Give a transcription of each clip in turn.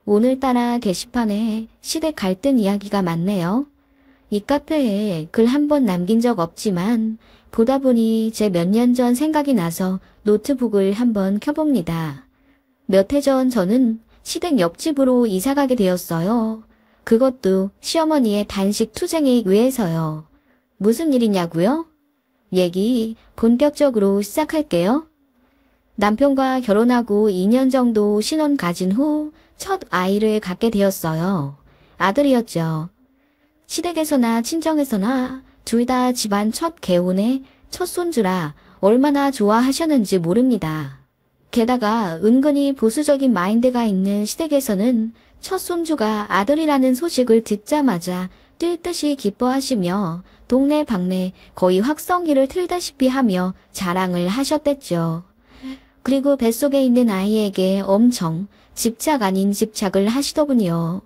오늘따라 게시판에 시댁 갈등 이야기가 많네요. 이 카페에 글 한 번 남긴 적 없지만 보다 보니 제 몇 년 전 생각이 나서 노트북을 한번 켜봅니다. 몇 해 전 저는 시댁 옆집으로 이사가게 되었어요. 그것도 시어머니의 단식 투쟁에 의해서요. 무슨 일이냐고요? 얘기 본격적으로 시작할게요. 남편과 결혼하고 2년 정도 신혼 가진 후 첫 아이를 갖게 되었어요. 아들이었죠. 시댁에서나 친정에서나 둘 다 집안 첫 개혼의 첫 손주라 얼마나 좋아하셨는지 모릅니다. 게다가 은근히 보수적인 마인드가 있는 시댁에서는 첫 손주가 아들이라는 소식을 듣자마자 뛸 듯이 기뻐하시며 동네 방네 거의 확성기를 틀다시피 하며 자랑을 하셨댔죠. 그리고 뱃속에 있는 아이에게 엄청 집착 아닌 집착을 하시더군요.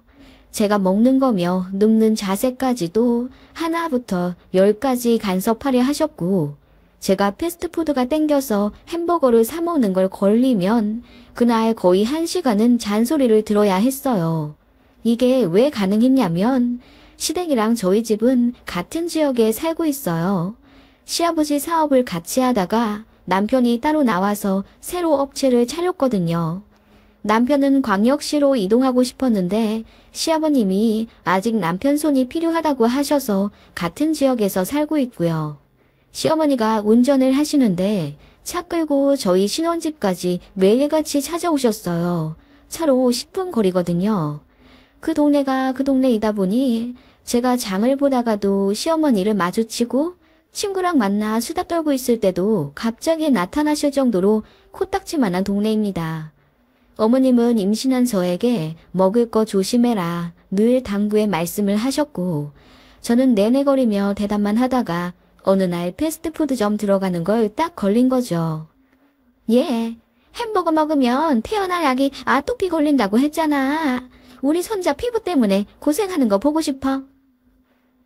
제가 먹는 거며 눕는 자세까지도 하나부터 10까지 간섭하려 하셨고, 제가 패스트푸드가 땡겨서 햄버거를 사 먹는 걸 걸리면 그날 거의 1시간은 잔소리를 들어야 했어요. 이게 왜 가능했냐면 시댁이랑 저희 집은 같은 지역에 살고 있어요. 시아버지 사업을 같이 하다가 남편이 따로 나와서 새로 업체를 차렸거든요. 남편은 광역시로 이동하고 싶었는데 시아버님이 아직 남편 손이 필요하다고 하셔서 같은 지역에서 살고 있고요. 시어머니가 운전을 하시는데 차 끌고 저희 신혼집까지 매일같이 찾아오셨어요. 차로 10분 거리거든요. 그 동네가 그 동네이다 보니 제가 장을 보다가도 시어머니를 마주치고 친구랑 만나 수다 떨고 있을 때도 갑자기 나타나실 정도로 코딱지만한 동네입니다. 어머님은 임신한 저에게 먹을 거 조심해라 늘 당부의 말씀을 하셨고 저는 내내거리며 대답만 하다가 어느 날 패스트푸드점 들어가는 걸 딱 걸린 거죠. 예, 햄버거 먹으면 태어날 아기 아토피 걸린다고 했잖아. 우리 손자 피부 때문에 고생하는 거 보고 싶어.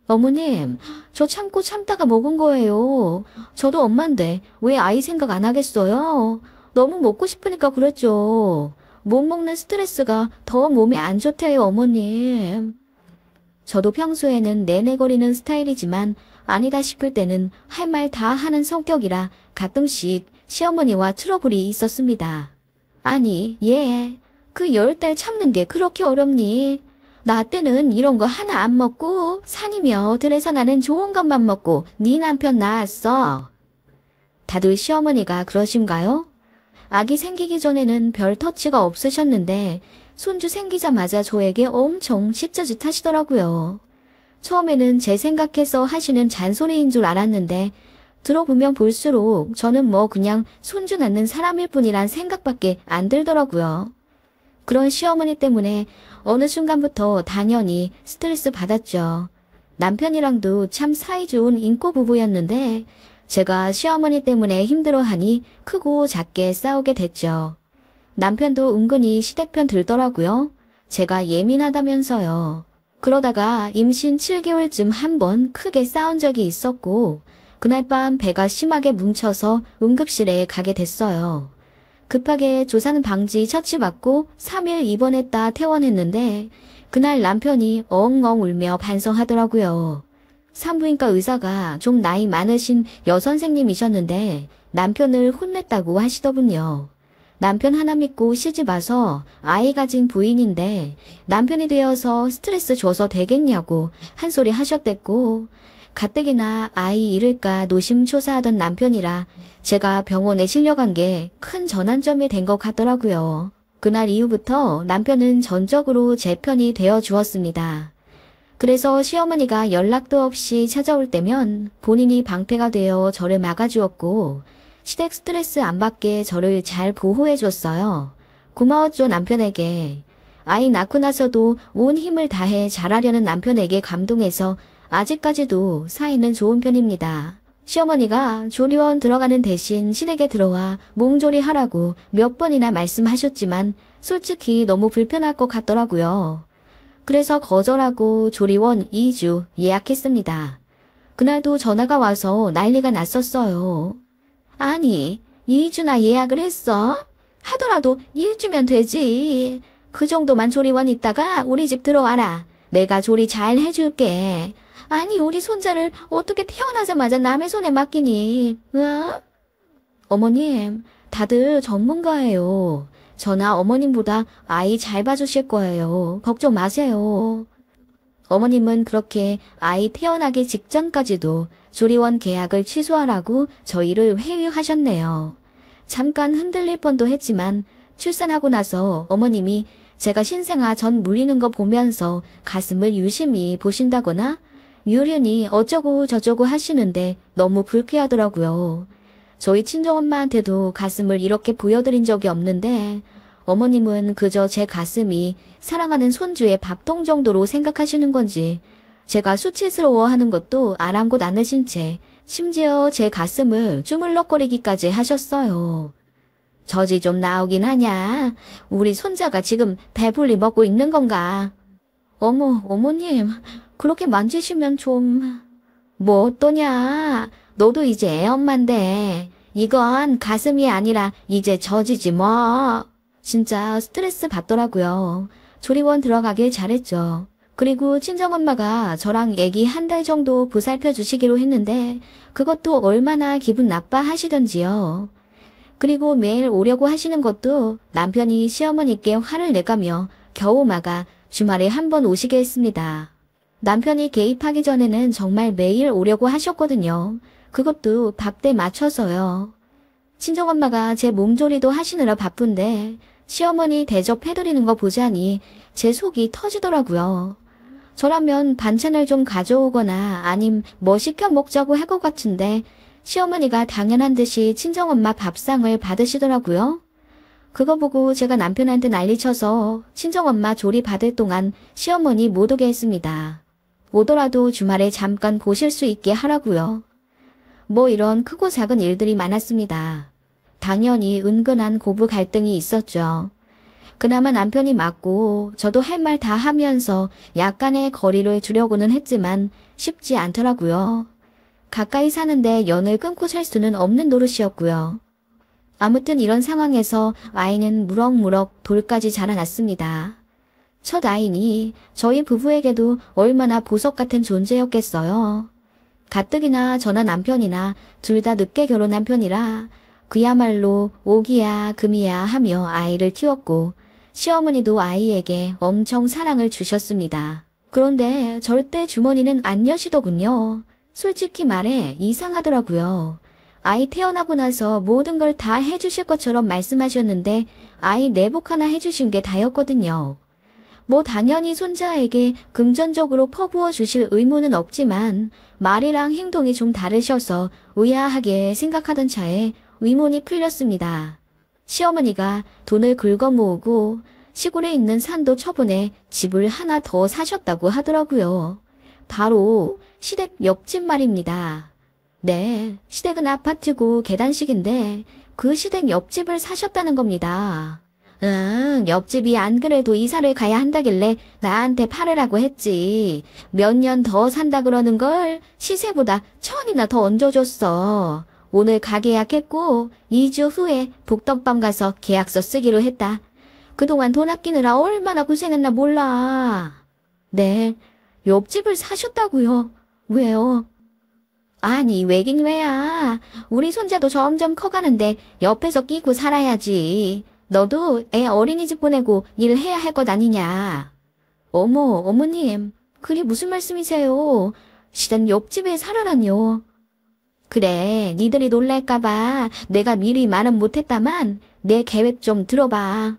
어머님, 저 참고 참다가 먹은 거예요. 저도 엄마인데 왜 아이 생각 안 하겠어요? 너무 먹고 싶으니까 그랬죠. 못 먹는 스트레스가 더 몸에 안 좋대요, 어머님. 저도 평소에는 내내거리는 스타일이지만 아니다 싶을 때는 할 말 다 하는 성격이라 가끔씩 시어머니와 트러블이 있었습니다. 아니, 얘, 그 10달 참는 게 그렇게 어렵니? 나 때는 이런 거 하나 안 먹고 산이며 들에서 나는 좋은 것만 먹고 네 남편 낳았어. 다들 시어머니가 그러신가요? 아기 생기기 전에는 별 터치가 없으셨는데 손주 생기자마자 저에게 엄청 시저짓 하시더라고요. 처음에는 제 생각해서 하시는 잔소리인 줄 알았는데 들어보면 볼수록 저는 뭐 그냥 손주 낳는 사람일 뿐이란 생각밖에 안 들더라고요. 그런 시어머니 때문에 어느 순간부터 당연히 스트레스 받았죠. 남편이랑도 참 사이좋은 인꼬 부부였는데 제가 시어머니 때문에 힘들어하니 크고 작게 싸우게 됐죠. 남편도 은근히 시댁편 들더라고요. 제가 예민하다면서요. 그러다가 임신 7개월쯤 한 번 크게 싸운 적이 있었고 그날 밤 배가 심하게 뭉쳐서 응급실에 가게 됐어요. 급하게 조산 방지 처치받고 3일 입원했다 퇴원했는데 그날 남편이 엉엉 울며 반성하더라고요. 산부인과 의사가 좀 나이 많으신 여선생님이셨는데 남편을 혼냈다고 하시더군요. 남편 하나 믿고 시집 와서 아이 가진 부인인데 남편이 되어서 스트레스 줘서 되겠냐고 한 소리 하셨댔고 가뜩이나 아이 잃을까 노심초사하던 남편이라 제가 병원에 실려간 게 큰 전환점이 된 것 같더라고요. 그날 이후부터 남편은 전적으로 제 편이 되어 주었습니다. 그래서 시어머니가 연락도 없이 찾아올 때면 본인이 방패가 되어 저를 막아주었고 시댁 스트레스 안 받게 저를 잘 보호해줬어요. 고마웠죠, 남편에게. 아이 낳고 나서도 온 힘을 다해 잘하려는 남편에게 감동해서 아직까지도 사이는 좋은 편입니다. 시어머니가 조리원 들어가는 대신 시댁에 들어와 몸조리 하라고 몇 번이나 말씀하셨지만 솔직히 너무 불편할 것 같더라고요. 그래서 거절하고 조리원 2주 예약했습니다. 그날도 전화가 와서 난리가 났었어요. 아니, 2주나 예약을 했어? 하더라도 1주면 되지. 그 정도만 조리원 있다가 우리 집 들어와라. 내가 조리 잘 해줄게. 아니, 우리 손자를 어떻게 태어나자마자 남의 손에 맡기니? 어? 어머님, 다들 전문가예요. 저나 어머님보다 아이 잘 봐주실 거예요. 걱정 마세요. 어머님은 그렇게 아이 태어나기 직전까지도 조리원 계약을 취소하라고 저희를 회유하셨네요. 잠깐 흔들릴 뻔도 했지만 출산하고 나서 어머님이 제가 신생아 전 물리는 거 보면서 가슴을 유심히 보신다거나 유륜이 어쩌고 저쩌고 하시는데 너무 불쾌하더라고요. 저희 친정엄마한테도 가슴을 이렇게 보여드린 적이 없는데 어머님은 그저 제 가슴이 사랑하는 손주의 밥통 정도로 생각하시는 건지 제가 수치스러워하는 것도 아랑곳 않으신 채 심지어 제 가슴을 주물럭거리기까지 하셨어요. 젖이 좀 나오긴 하냐? 우리 손자가 지금 배불리 먹고 있는 건가? 어머님, 그렇게 만지시면 좀... 뭐 어떠냐? 너도 이제 애엄마인데 이건 가슴이 아니라 이제 젖이지 뭐. 진짜 스트레스 받더라고요. 조리원 들어가길 잘했죠. 그리고 친정엄마가 저랑 애기 한 달 정도 보살펴 주시기로 했는데 그것도 얼마나 기분 나빠하시던지요. 그리고 매일 오려고 하시는 것도 남편이 시어머니께 화를 내가며 겨우 막아 주말에 한 번 오시게 했습니다. 남편이 개입하기 전에는 정말 매일 오려고 하셨거든요. 그것도 밥때 맞춰서요. 친정엄마가 제 몸조리도 하시느라 바쁜데 시어머니 대접해드리는 거 보자니 제 속이 터지더라고요. 저라면 반찬을 좀 가져오거나 아님 뭐 시켜 먹자고 할 것 같은데 시어머니가 당연한 듯이 친정엄마 밥상을 받으시더라고요. 그거 보고 제가 남편한테 난리쳐서 친정엄마 조리 받을 동안 시어머니 못 오게 했습니다. 오더라도 주말에 잠깐 보실 수 있게 하라고요. 뭐 이런 크고 작은 일들이 많았습니다. 당연히 은근한 고부 갈등이 있었죠. 그나마 남편이 맞고 저도 할 말 다 하면서 약간의 거리를 두려고는 했지만 쉽지 않더라고요. 가까이 사는데 연을 끊고 살 수는 없는 노릇이었고요. 아무튼 이런 상황에서 아이는 무럭무럭 돌까지 자라났습니다. 첫 아이니 저희 부부에게도 얼마나 보석 같은 존재였겠어요. 가뜩이나 저나 남편이나 둘 다 늦게 결혼한 편이라 그야말로 오기야 금이야 하며 아이를 키웠고 시어머니도 아이에게 엄청 사랑을 주셨습니다. 그런데 절대 주머니는 안 여시더군요. 솔직히 말해 이상하더라고요. 아이 태어나고 나서 모든 걸 다 해주실 것처럼 말씀하셨는데 아이 내복 하나 해주신 게 다였거든요. 뭐 당연히 손자에게 금전적으로 퍼부어 주실 의무는 없지만 말이랑 행동이 좀 다르셔서 의아하게 생각하던 차에 의문이 풀렸습니다. 시어머니가 돈을 긁어 모으고 시골에 있는 산도 처분해 집을 하나 더 사셨다고 하더라고요. 바로 시댁 옆집 말입니다. 네, 시댁은 아파트고 계단식인데 그 시댁 옆집을 사셨다는 겁니다. 옆집이 안 그래도 이사를 가야 한다길래 나한테 팔으라고 했지. 몇 년 더 산다 그러는 걸 시세보다 1,000이나 더 얹어줬어. 오늘 가게 예약했고 2주 후에 복덕방 가서 계약서 쓰기로 했다. 그동안 돈 아끼느라 얼마나 고생했나 몰라. 네, 옆집을 사셨다고요? 왜요? 아니 왜긴 왜야. 우리 손자도 점점 커가는데 옆에서 끼고 살아야지. 너도 애 어린이집 보내고 일해야 할 것 아니냐. 어머님, 그게 무슨 말씀이세요? 시댁 옆집에 살아라뇨. 그래, 니들이 놀랄까봐 내가 미리 말은 못했다만 내 계획 좀 들어봐.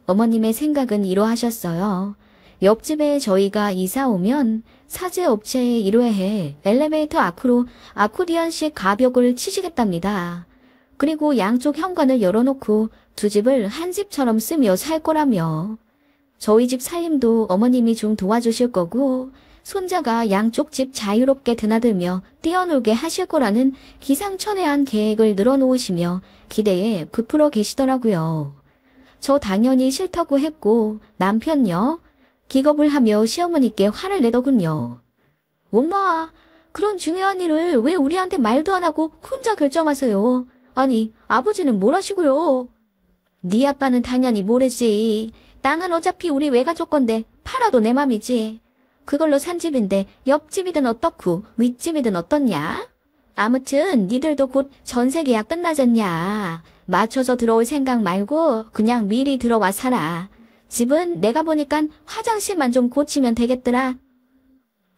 어머님의 생각은 이러하셨어요. 옆집에 저희가 이사 오면 사제업체에 의뢰해 엘리베이터 앞으로 아코디언식 가벽을 치시겠답니다. 그리고 양쪽 현관을 열어놓고 두 집을 한 집처럼 쓰며 살 거라며. 저희 집 살림도 어머님이 좀 도와주실 거고 손자가 양쪽 집 자유롭게 드나들며 뛰어놀게 하실 거라는 기상천외한 계획을 늘어놓으시며 기대에 부풀어 계시더라고요. 저 당연히 싫다고 했고 남편요? 기겁을 하며 시어머니께 화를 내더군요. 엄마, 그런 중요한 일을 왜 우리한테 말도 안 하고 혼자 결정하세요? 아니, 아버지는 뭘 하시고요? 네 아빠는 당연히 모르지. 땅은 어차피 우리 외가족 건데 팔아도 내 맘이지. 그걸로 산 집인데 옆집이든 어떻고 윗집이든 어떻냐? 아무튼 니들도 곧 전세 계약 끝나잖냐. 맞춰서 들어올 생각 말고 그냥 미리 들어와 살아. 집은 내가 보니깐 화장실만 좀 고치면 되겠더라.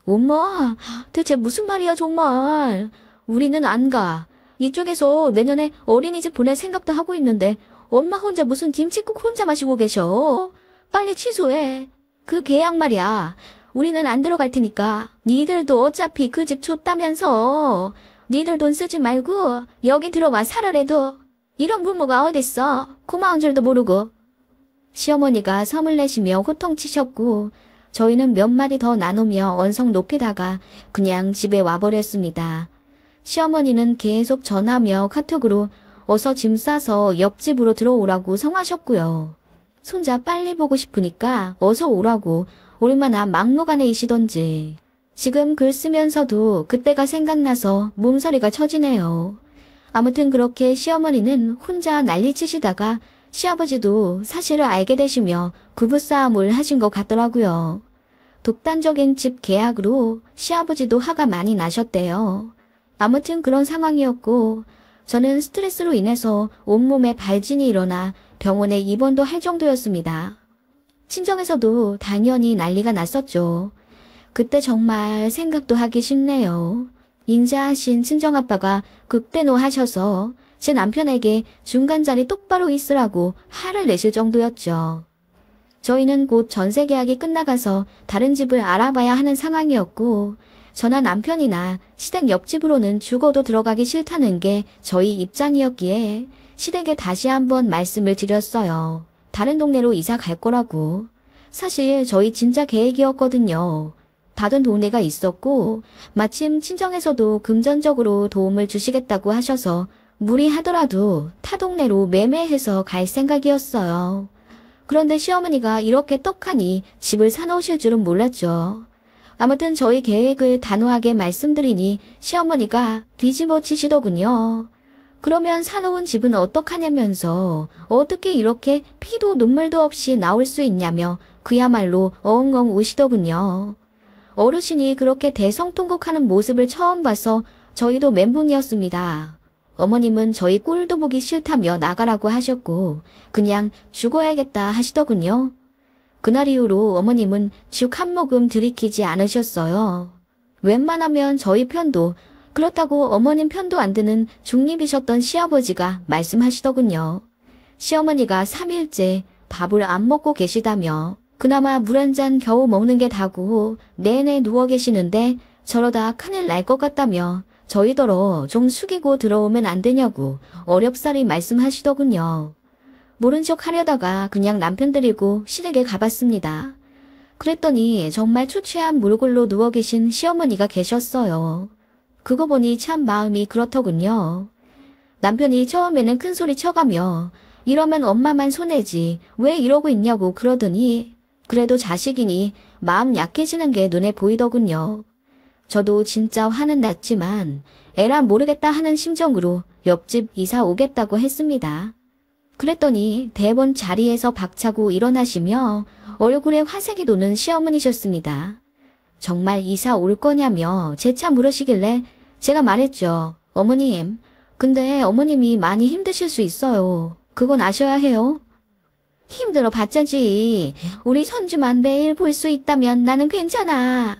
엄마, 대체 무슨 말이야 정말. 우리는 안 가. 이쪽에서 내년에 어린이집 보낼 생각도 하고 있는데 엄마 혼자 무슨 김칫국 혼자 마시고 계셔. 빨리 취소해. 그 계약 말이야. 우리는 안 들어갈 테니까. 니들도 어차피 그 집 줬다면서. 니들 돈 쓰지 말고 여기 들어와 살아래도. 이런 부모가 어딨어. 고마운 줄도 모르고. 시어머니가 섬을 내시며 호통치셨고 저희는 몇 마디 더 나누며 언성 높이다가 그냥 집에 와버렸습니다. 시어머니는 계속 전화며 카톡으로 어서 짐 싸서 옆집으로 들어오라고 성하셨고요. 손자 빨리 보고 싶으니까 어서 오라고 얼마나 막무가내이시던지. 지금 글 쓰면서도 그때가 생각나서 몸서리가 쳐지네요. 아무튼 그렇게 시어머니는 혼자 난리치시다가 시아버지도 사실을 알게 되시며 부부싸움을 하신 것 같더라고요. 독단적인 집 계약으로 시아버지도 화가 많이 나셨대요. 아무튼 그런 상황이었고 저는 스트레스로 인해서 온몸에 발진이 일어나 병원에 입원도 할 정도였습니다. 친정에서도 당연히 난리가 났었죠. 그때 정말 생각도 하기 싫네요. 인자하신 친정아빠가 극대노하셔서 제 남편에게 중간 자리 똑바로 있으라고 화를 내실 정도였죠. 저희는 곧 전세 계약이 끝나가서 다른 집을 알아봐야 하는 상황이었고 저나 남편이나 시댁 옆집으로는 죽어도 들어가기 싫다는 게 저희 입장이었기에 시댁에 다시 한번 말씀을 드렸어요. 다른 동네로 이사 갈 거라고. 사실 저희 진짜 계획이었거든요. 받은 동네가 있었고 마침 친정에서도 금전적으로 도움을 주시겠다고 하셔서 무리하더라도 타 동네로 매매해서 갈 생각이었어요. 그런데 시어머니가 이렇게 떡하니 집을 사놓으실 줄은 몰랐죠. 아무튼 저희 계획을 단호하게 말씀드리니 시어머니가 뒤집어 치시더군요. 그러면 사놓은 집은 어떡하냐면서 어떻게 이렇게 피도 눈물도 없이 나올 수 있냐며 그야말로 엉엉 우시더군요. 어르신이 그렇게 대성통곡하는 모습을 처음 봐서 저희도 멘붕이었습니다. 어머님은 저희 꼴도 보기 싫다며 나가라고 하셨고 그냥 죽어야겠다 하시더군요. 그날 이후로 어머님은 죽 한 모금 들이키지 않으셨어요. 웬만하면 저희 편도 그렇다고 어머님 편도 안 드는 중립이셨던 시아버지가 말씀하시더군요. 시어머니가 3일째 밥을 안 먹고 계시다며 그나마 물 한 잔 겨우 먹는 게 다고 내내 누워 계시는데 저러다 큰일 날 것 같다며 저희더러 좀 숙이고 들어오면 안 되냐고 어렵사리 말씀하시더군요. 모른 척 하려다가 그냥 남편 데리고 시댁에 가봤습니다. 그랬더니 정말 초췌한 몰골로 누워 계신 시어머니가 계셨어요. 그거 보니 참 마음이 그렇더군요. 남편이 처음에는 큰 소리 쳐가며 이러면 엄마만 손해지 왜 이러고 있냐고 그러더니 그래도 자식이니 마음 약해지는 게 눈에 보이더군요. 저도 진짜 화는 났지만 에라 모르겠다 하는 심정으로 옆집 이사 오겠다고 했습니다. 그랬더니 대본 자리에서 박차고 일어나시며 얼굴에 화색이 도는 시어머니셨습니다. 정말 이사 올 거냐며 재차 물으시길래 제가 말했죠. 어머님, 근데 어머님이 많이 힘드실 수 있어요. 그건 아셔야 해요. 힘들어 봤자지. 우리 손주만 매일 볼 수 있다면 나는 괜찮아.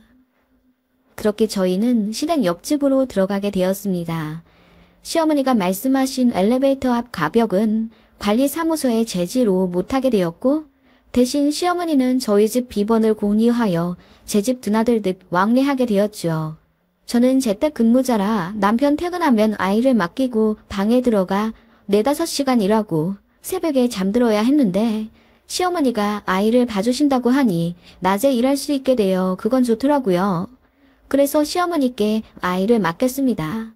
그렇게 저희는 시댁 옆집으로 들어가게 되었습니다. 시어머니가 말씀하신 엘리베이터 앞 가벽은 관리사무소의 제지로 못하게 되었고 대신 시어머니는 저희 집 비번을 공유하여 제 집 드나들듯 왕래하게 되었죠. 저는 재택근무자라 남편 퇴근하면 아이를 맡기고 방에 들어가 4-5시간 일하고 새벽에 잠들어야 했는데 시어머니가 아이를 봐주신다고 하니 낮에 일할 수 있게 되어 그건 좋더라고요. 그래서 시어머니께 아이를 맡겼습니다.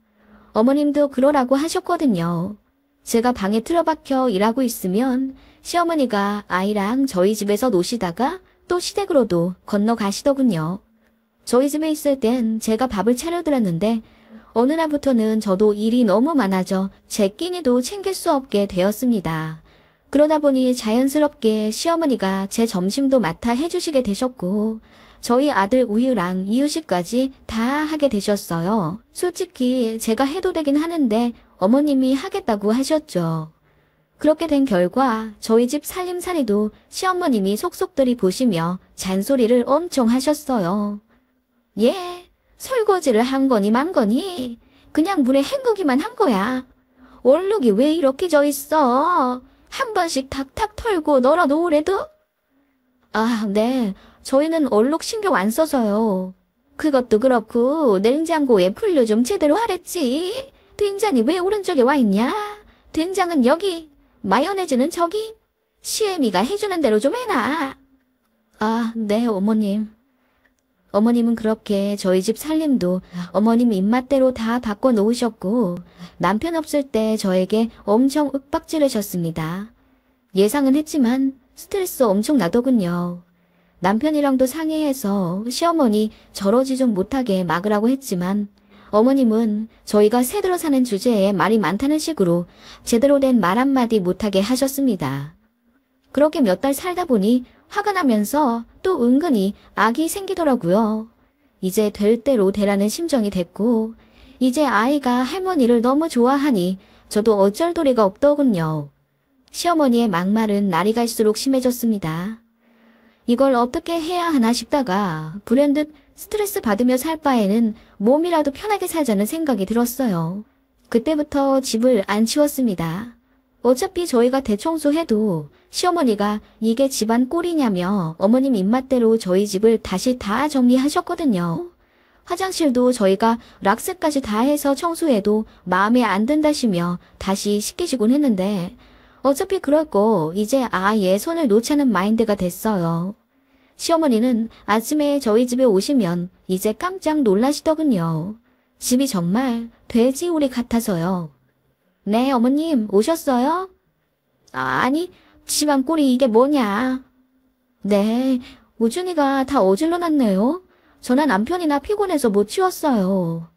어머님도 그러라고 하셨거든요. 제가 방에 틀어박혀 일하고 있으면 시어머니가 아이랑 저희 집에서 노시다가 또 시댁으로도 건너가시더군요. 저희 집에 있을 땐 제가 밥을 차려드렸는데 어느 날부터는 저도 일이 너무 많아져 제 끼니도 챙길 수 없게 되었습니다. 그러다 보니 자연스럽게 시어머니가 제 점심도 맡아 해주시게 되셨고 저희 아들 우유랑 이유식까지 다 하게 되셨어요. 솔직히 제가 해도 되긴 하는데 어머님이 하겠다고 하셨죠. 그렇게 된 결과 저희 집 살림살이도 시어머님이 속속들이 보시며 잔소리를 엄청 하셨어요. 예, 설거지를 한 거니 만 거니 그냥 물에 헹구기만 한 거야. 얼룩이 왜 이렇게 져 있어? 한 번씩 탁탁 털고 널어 놓으래도? 아, 네. 저희는 얼룩 신경 안 써서요. 그것도 그렇고 냉장고에 풀류 좀 제대로 하랬지. 된장이 왜 오른쪽에 와 있냐? 된장은 여기, 마요네즈는 저기. 시애미가 해주는 대로 좀 해놔. 아, 네, 어머님. 어머님은 그렇게 저희 집 살림도 어머님 입맛대로 다 바꿔놓으셨고 남편 없을 때 저에게 엄청 윽박지르셨습니다. 예상은 했지만 스트레스 엄청 나더군요. 남편이랑도 상의해서 시어머니 저러지 좀 못하게 막으라고 했지만 어머님은 저희가 새들어 사는 주제에 말이 많다는 식으로 제대로 된 말 한마디 못하게 하셨습니다. 그렇게 몇 달 살다 보니 화가 나면서 또 은근히 악이 생기더라고요. 이제 될 대로 되라는 심정이 됐고 이제 아이가 할머니를 너무 좋아하니 저도 어쩔 도리가 없더군요. 시어머니의 막말은 날이 갈수록 심해졌습니다. 이걸 어떻게 해야 하나 싶다가 불현듯 스트레스 받으며 살 바에는 몸이라도 편하게 살자는 생각이 들었어요. 그때부터 집을 안 치웠습니다. 어차피 저희가 대청소해도 시어머니가 이게 집안 꼴이냐며 어머님 입맛대로 저희 집을 다시 다 정리하셨거든요. 화장실도 저희가 락스까지 다 해서 청소해도 마음에 안 든다시며 다시 씻기시곤 했는데 어차피 그럴 거 이제 아예 손을 놓자는 마인드가 됐어요. 시어머니는 아침에 저희 집에 오시면 이제 깜짝 놀라시더군요. 집이 정말 돼지우리 같아서요. 네, 어머님 오셨어요? 아니, 집안 꼴이 이게 뭐냐. 네, 우준이가 다 어질러 놨네요. 저나 남편이나 피곤해서 못 치웠어요.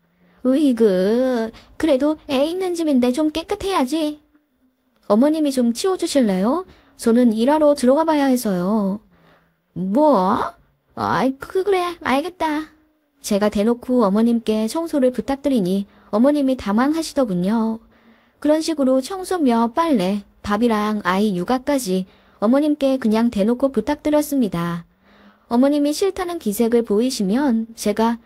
으이그, 그래도 애 있는 집인데 좀 깨끗해야지. 어머님이 좀 치워주실래요? 저는 일하러 들어가 봐야 해서요. 뭐? 아이, 그래, 알겠다. 제가 대놓고 어머님께 청소를 부탁드리니 어머님이 당황하시더군요. 그런 식으로 청소며 빨래, 밥이랑 아이 육아까지 어머님께 그냥 대놓고 부탁드렸습니다. 어머님이 싫다는 기색을 보이시면 제가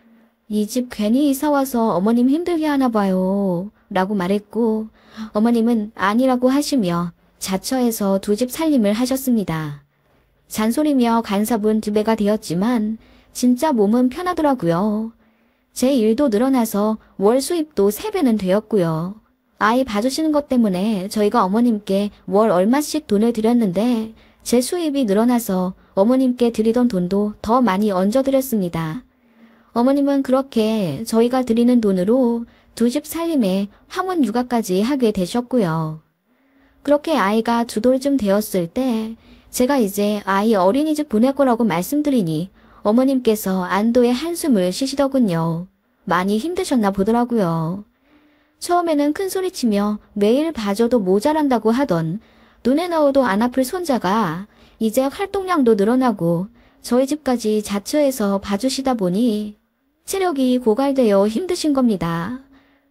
이 집 괜히 이사와서 어머님 힘들게 하나 봐요 라고 말했고 어머님은 아니라고 하시며 자처해서 두 집 살림을 하셨습니다. 잔소리며 간섭은 두 배가 되었지만 진짜 몸은 편하더라고요. 제 일도 늘어나서 월 수입도 3배는 되었고요. 아이 봐주시는 것 때문에 저희가 어머님께 월 얼마씩 돈을 드렸는데 제 수입이 늘어나서 어머님께 드리던 돈도 더 많이 얹어드렸습니다. 어머님은 그렇게 저희가 드리는 돈으로 두 집 살림에 황혼 육아까지 하게 되셨고요. 그렇게 아이가 2돌쯤 되었을 때 제가 이제 아이 어린이집 보낼 거라고 말씀드리니 어머님께서 안도의 한숨을 쉬시더군요. 많이 힘드셨나 보더라고요. 처음에는 큰소리치며 매일 봐줘도 모자란다고 하던 눈에 넣어도 안 아플 손자가 이제 활동량도 늘어나고 저희 집까지 자처해서 봐주시다 보니 체력이 고갈되어 힘드신 겁니다.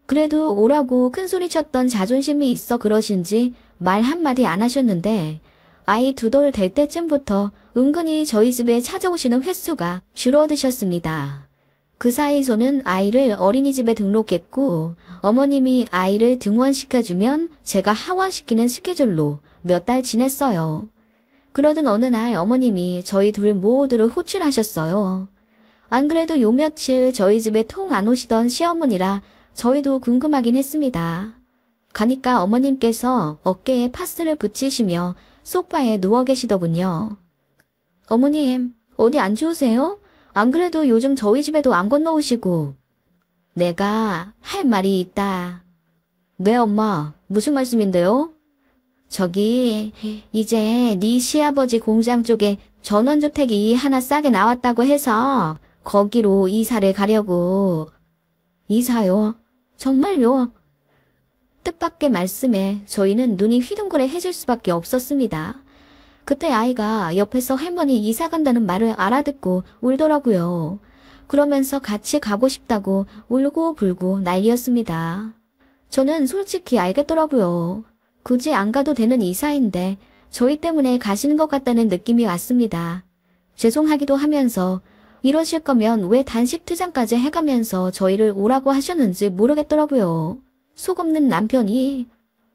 그래도 오라고 큰소리쳤던 자존심이 있어 그러신지 말 한마디 안 하셨는데 아이 2돌 될 때쯤부터 은근히 저희 집에 찾아오시는 횟수가 줄어드셨습니다. 그 사이 저는 아이를 어린이집에 등록했고 어머님이 아이를 등원시켜주면 제가 하원시키는 스케줄로 몇 달 지냈어요. 그러던 어느 날 어머님이 저희 둘 모두를 호출하셨어요. 안 그래도 요 며칠 저희 집에 통 안 오시던 시어머니라 저희도 궁금하긴 했습니다. 가니까 어머님께서 어깨에 파스를 붙이시며 소파에 누워 계시더군요. 어머님, 어디 안 추우세요? 안 그래도 요즘 저희 집에도 안 건너오시고. 내가 할 말이 있다. 네, 엄마. 무슨 말씀인데요? 저기 이제 네 시아버지 공장 쪽에 전원주택이 하나 싸게 나왔다고 해서 거기로 이사를 가려고. 이사요? 정말요? 뜻밖의 말씀에 저희는 눈이 휘둥그레해질 수밖에 없었습니다. 그때 아이가 옆에서 할머니 이사 간다는 말을 알아듣고 울더라고요. 그러면서 같이 가고 싶다고 울고 불고 난리였습니다. 저는 솔직히 알겠더라고요. 굳이 안 가도 되는 이사인데 저희 때문에 가시는 것 같다는 느낌이 왔습니다. 죄송하기도 하면서 이러실 거면 왜 단식 투장까지 해가면서 저희를 오라고 하셨는지 모르겠더라고요. 속 없는 남편이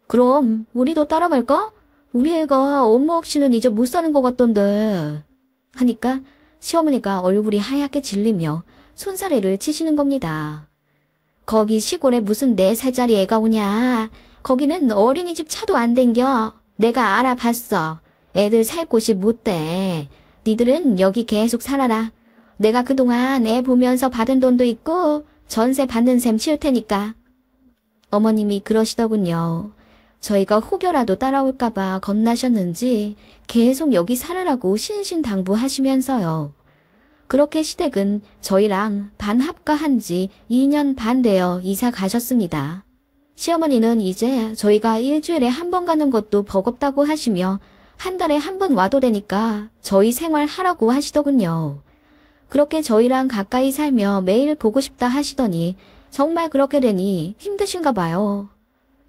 그럼 우리도 따라갈까? 우리 애가 엄마 없이는 이제 못 사는 것 같던데 하니까 시어머니가 얼굴이 하얗게 질리며 손사래를 치시는 겁니다. 거기 시골에 무슨 4살짜리 애가 오냐. 거기는 어린이집 차도 안 댕겨. 내가 알아봤어. 애들 살 곳이 못 돼. 니들은 여기 계속 살아라. 내가 그동안 애 보면서 받은 돈도 있고 전세 받는 셈 치울 테니까. 어머님이 그러시더군요. 저희가 혹여라도 따라올까봐 겁나셨는지 계속 여기 살으라고 신신당부하시면서요. 그렇게 시댁은 저희랑 반합가한 지 2년 반 되어 이사 가셨습니다. 시어머니는 이제 저희가 일주일에 한 번 가는 것도 버겁다고 하시며 한 달에 한 번 와도 되니까 저희 생활하라고 하시더군요. 그렇게 저희랑 가까이 살며 매일 보고 싶다 하시더니 정말 그렇게 되니 힘드신가 봐요.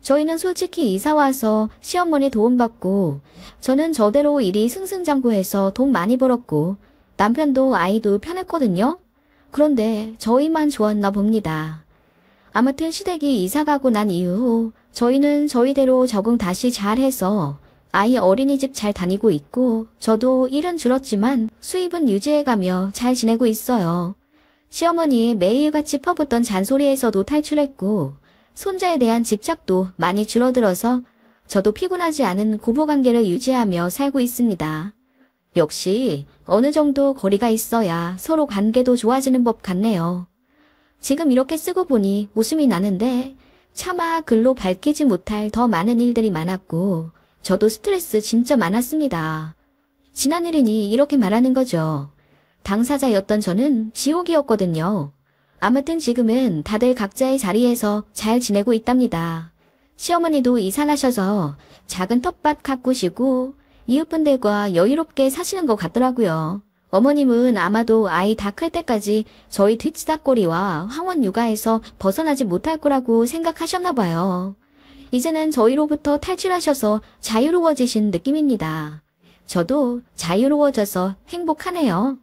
저희는 솔직히 이사 와서 시어머니 도움받고 저는 저대로 일이 승승장구해서 돈 많이 벌었고 남편도 아이도 편했거든요. 그런데 저희만 좋았나 봅니다. 아무튼 시댁이 이사 가고 난 이후 저희는 저희대로 적응 다시 잘해서 아이 어린이집 잘 다니고 있고 저도 일은 줄었지만 수입은 유지해가며 잘 지내고 있어요. 시어머니의 매일같이 퍼붓던 잔소리에서도 탈출했고 손자에 대한 집착도 많이 줄어들어서 저도 피곤하지 않은 고부관계를 유지하며 살고 있습니다. 역시 어느 정도 거리가 있어야 서로 관계도 좋아지는 법 같네요. 지금 이렇게 쓰고 보니 웃음이 나는데 차마 글로 밝히지 못할 더 많은 일들이 많았고 저도 스트레스 진짜 많았습니다. 지난 일이니 이렇게 말하는 거죠. 당사자였던 저는 지옥이었거든요. 아무튼 지금은 다들 각자의 자리에서 잘 지내고 있답니다. 시어머니도 이사 나셔서 작은 텃밭 가꾸시고 이웃분들과 여유롭게 사시는 것 같더라고요. 어머님은 아마도 아이 다 클 때까지 저희 뒷사거리와 황혼 육아에서 벗어나지 못할 거라고 생각하셨나 봐요. 이제는 저희로부터 탈출하셔서 자유로워지신 느낌입니다. 저도 자유로워져서 행복하네요.